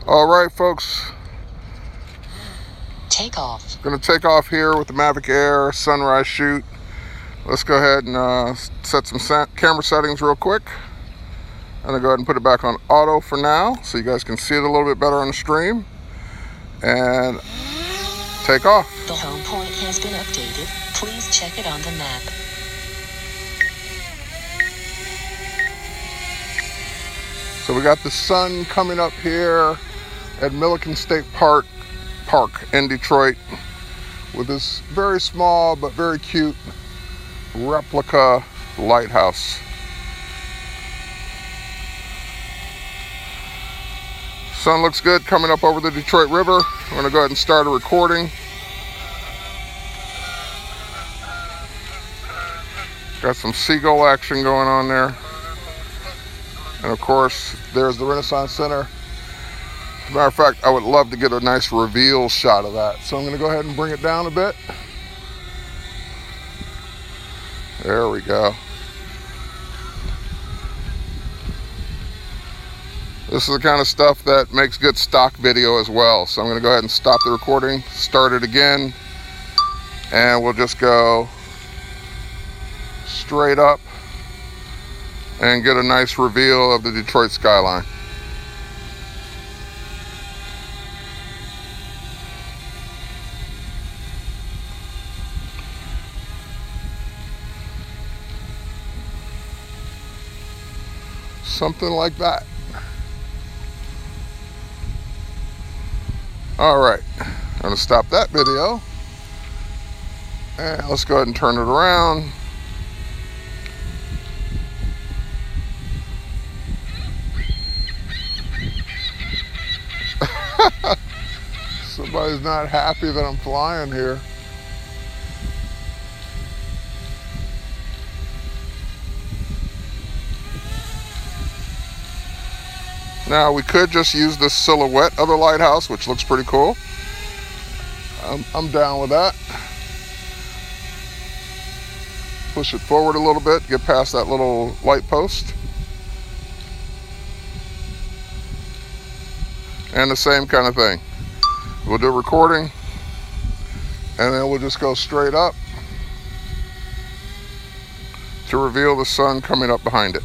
All right, folks. Takeoff. Going to take off here with the Mavic Air sunrise shoot. Let's go ahead and set some camera settings real quick. I'm going to go ahead and put it back on auto for now so you guys can see it a little bit better on the stream. And take off. The home point has been updated. Please check it on the map. So we got the sun coming up here at Milliken State Park in Detroit with this very small but very cute replica lighthouse. Sun looks good coming up over the Detroit River. I'm going to go ahead and start a recording. Got some seagull action going on there. And of course, there's the Renaissance Center. As a matter of fact, I would love to get a nice reveal shot of that. So I'm going to go ahead and bring it down a bit. There we go. This is the kind of stuff that makes good stock video as well. So I'm going to go ahead and stop the recording, start it again, and we'll just go straight up and get a nice reveal of the Detroit skyline. Something like that. All right, I'm gonna stop that video and let's go ahead and turn it around. Somebody's not happy that I'm flying here. Now we could just use the silhouette of the lighthouse, which looks pretty cool. I'm down with that. Push it forward a little bit, get past that little light post. And the same kind of thing. We'll do recording, and then we'll just go straight up to reveal the sun coming up behind it.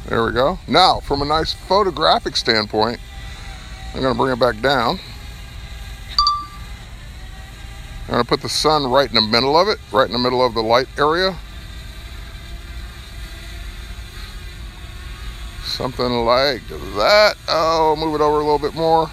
There we go. Now, from a nice photographic standpoint, I'm going to bring it back down. I'm going to put the sun right in the middle of it, right in the middle of the light area. Something like that. Oh, move it over a little bit more.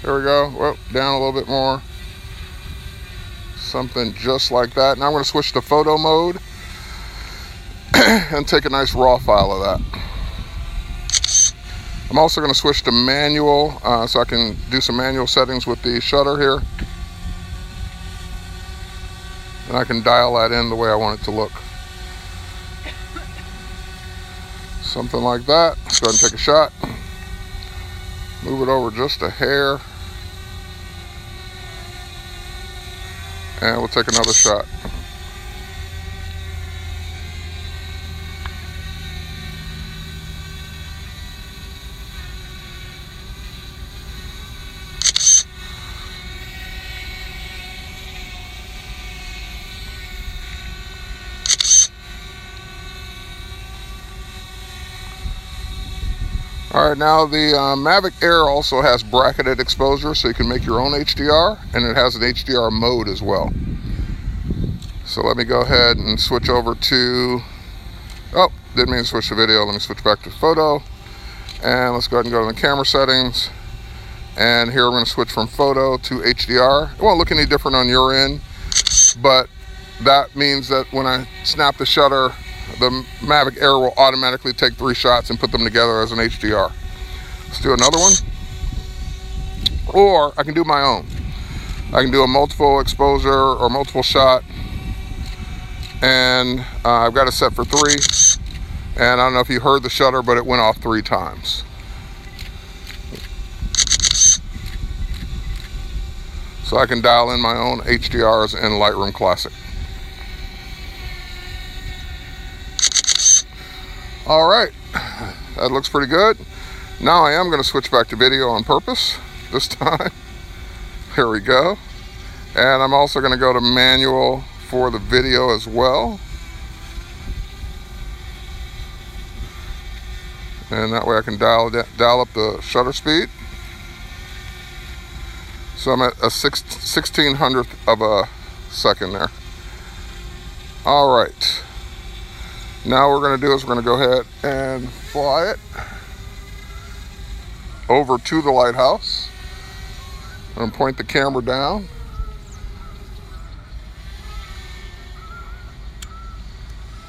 There we go. Well, down a little bit more. Something just like that. Now I'm going to switch to photo mode and take a nice raw file of that. I'm also going to switch to manual so I can do some manual settings with the shutter here. And I can dial that in the way I want it to look. Something like that. Let's go ahead and take a shot. Move it over just a hair. And we'll take another shot. All right, now the Mavic Air also has bracketed exposure, so you can make your own HDR, and it has an HDR mode as well. So let me go ahead and switch over to, oh, didn't mean to switch to video. Let me switch back to photo, and let's go ahead and go to the camera settings. And here we're going to switch from photo to HDR. It won't look any different on your end, but that means that when I snap the shutter, the Mavic Air will automatically take 3 shots and put them together as an HDR. Let's do another one. Or I can do my own. I can do a multiple exposure or multiple shot. And I've got it set for 3. And I don't know if you heard the shutter, but it went off 3 times. So so I can dial in my own HDRs in Lightroom Classic. All right, that looks pretty good. Now I am going to switch back to video on purpose this time. Here we go. And I'm also going to go to manual for the video as well. And that way I can dial up the shutter speed. So I'm at a 1600th of a second there. All right. Now what we're going to do is we're going to go ahead and fly it over to the lighthouse. I'm going to point the camera down.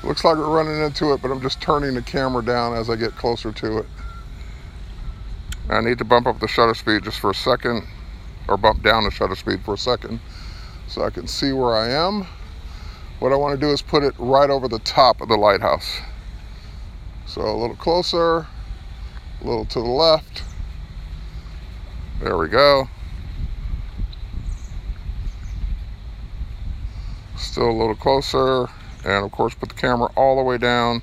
Looks like we're running into it, but I'm just turning the camera down as I get closer to it. I need to bump up the shutter speed just for a second, or bump down the shutter speed for a second so I can see where I am. What I want to do is put it right over the top of the lighthouse. So a little closer, a little to the left. There we go. Still a little closer, and of course put the camera all the way down.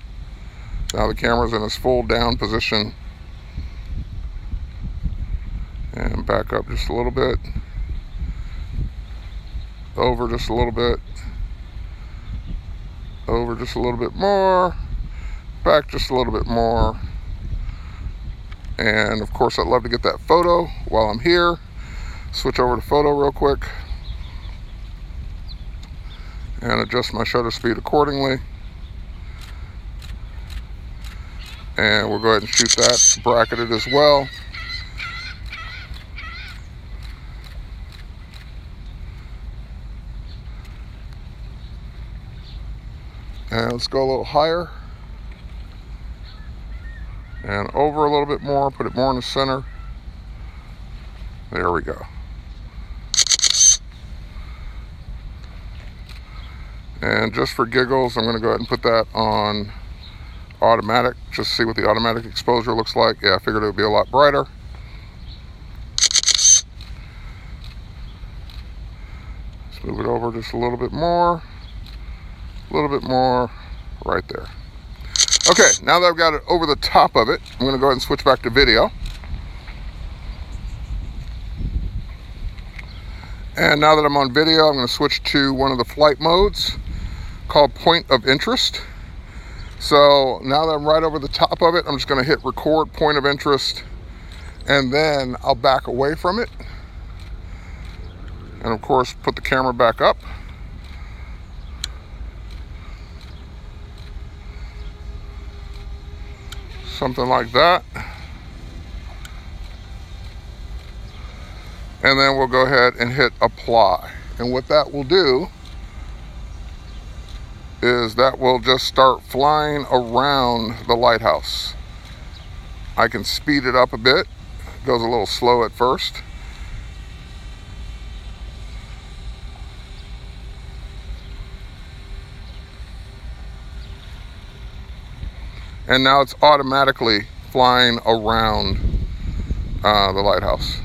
Now the camera's in its full down position. And back up just a little bit. Over just a little bit. Over just a little bit more. Back just a little bit more. And of course I'd love to get that photo while I'm here. Switch over to photo real quick. And adjust my shutter speed accordingly. And we'll go ahead and shoot that bracketed as well. And let's go a little higher. And over a little bit more, put it more in the center. There we go. And just for giggles, I'm going to go ahead and put that on automatic, just see what the automatic exposure looks like. Yeah, I figured it would be a lot brighter. Let's move it over just a little bit more, right there. Okay, now that I've got it over the top of it, I'm going to go ahead and switch back to video. And now that I'm on video, I'm going to switch to one of the flight modes called point of interest. So now that I'm right over the top of it, I'm just going to hit record point of interest, and then I'll back away from it. And of course, put the camera back up. Something like that. And then we'll go ahead and hit apply. And what that will do is that will just start flying around the lighthouse. I can speed it up a bit. It goes a little slow at first. And now it's automatically flying around the lighthouse.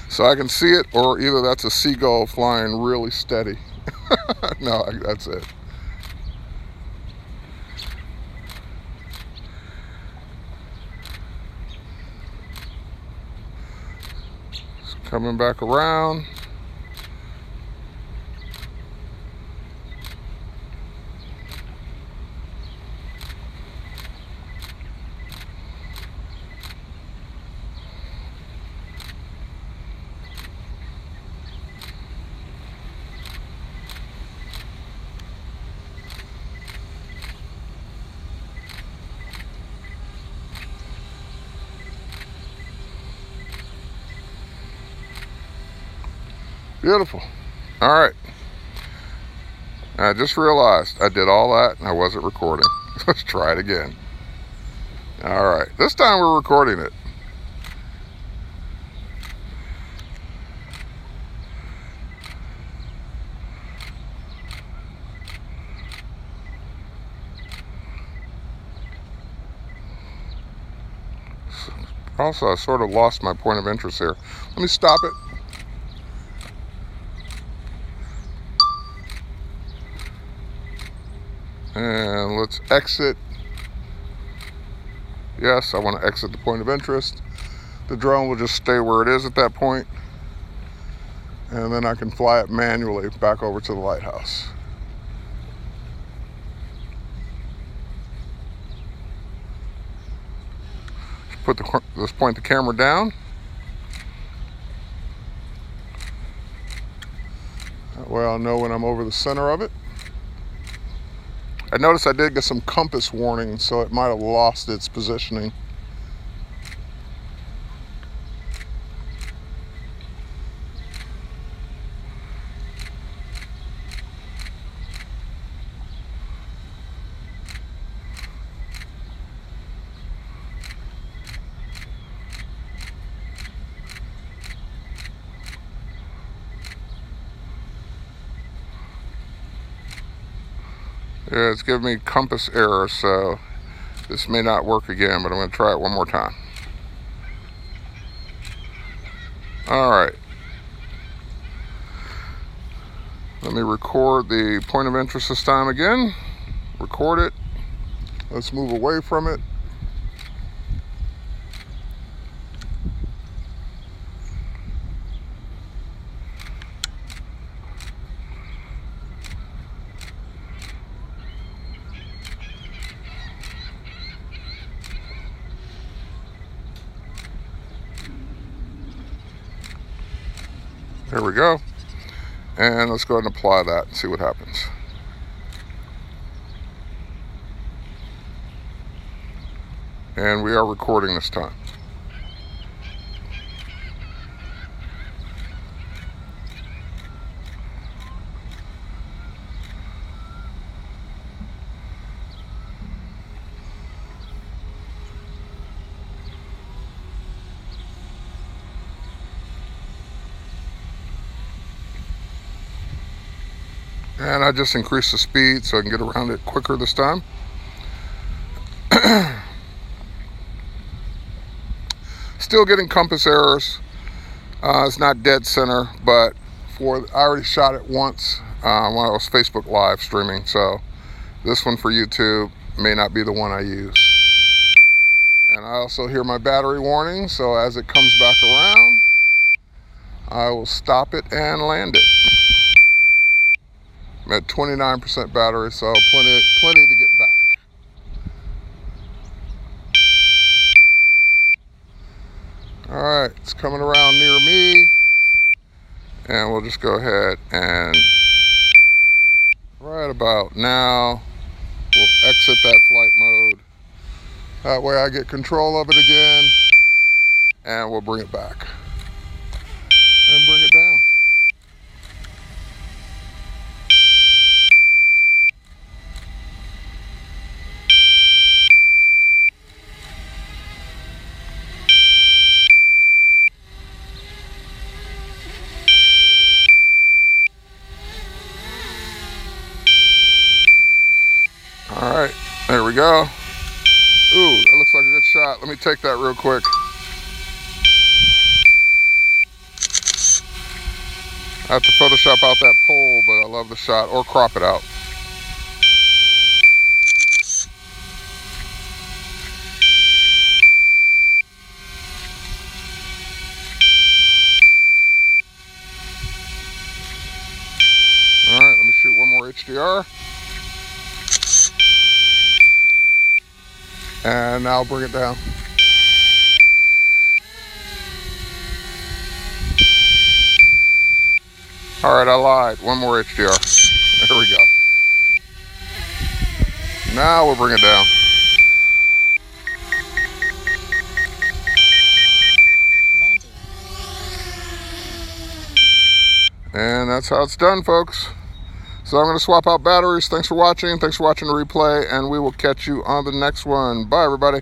So I can see it, or either that's a seagull flying really steady. No, that's it. It's coming back around. Beautiful. All right. I just realized I did all that and I wasn't recording. Let's try it again. All right. This time we're recording it. Also, I sort of lost my point of interest here. Let me stop it. And let's exit. Yes, I want to exit the point of interest. The drone will just stay where it is at that point. And then I can fly it manually back over to the lighthouse. Let's point the camera down. That way I'll know when I'm over the center of it. I noticed I did get some compass warning, so it might have lost its positioning. Yeah, it's giving me compass error, so this may not work again, but I'm going to try it one more time. Alright. Let me record the point of interest this time again. Record it. Let's move away from it. There we go. And let's go ahead and apply that and see what happens. And we are recording this time. And I just increased the speed so I can get around it quicker this time. Still getting compass errors. It's not dead center, but I already shot it once when I was Facebook live streaming, so this one for YouTube may not be the one I use. And I also hear my battery warning, so as it comes back around, I will stop it and land it. I'm at 29% battery, so plenty to get back. Alright, it's coming around near me, and we'll just go ahead and right about now, we'll exit that flight mode. That way I get control of it again, and we'll bring it back and bring it down. All right, there we go. Ooh, that looks like a good shot. Let me take that real quick. I have to Photoshop out that pole, but I love the shot, or crop it out. All right, let me shoot one more HDR. And now I'll bring it down. All right, I lied. One more HDR. There we go. Now we'll bring it down. And that's how it's done, folks. So I'm going to swap out batteries. Thanks for watching. Thanks for watching the replay, and we will catch you on the next one. Bye, everybody.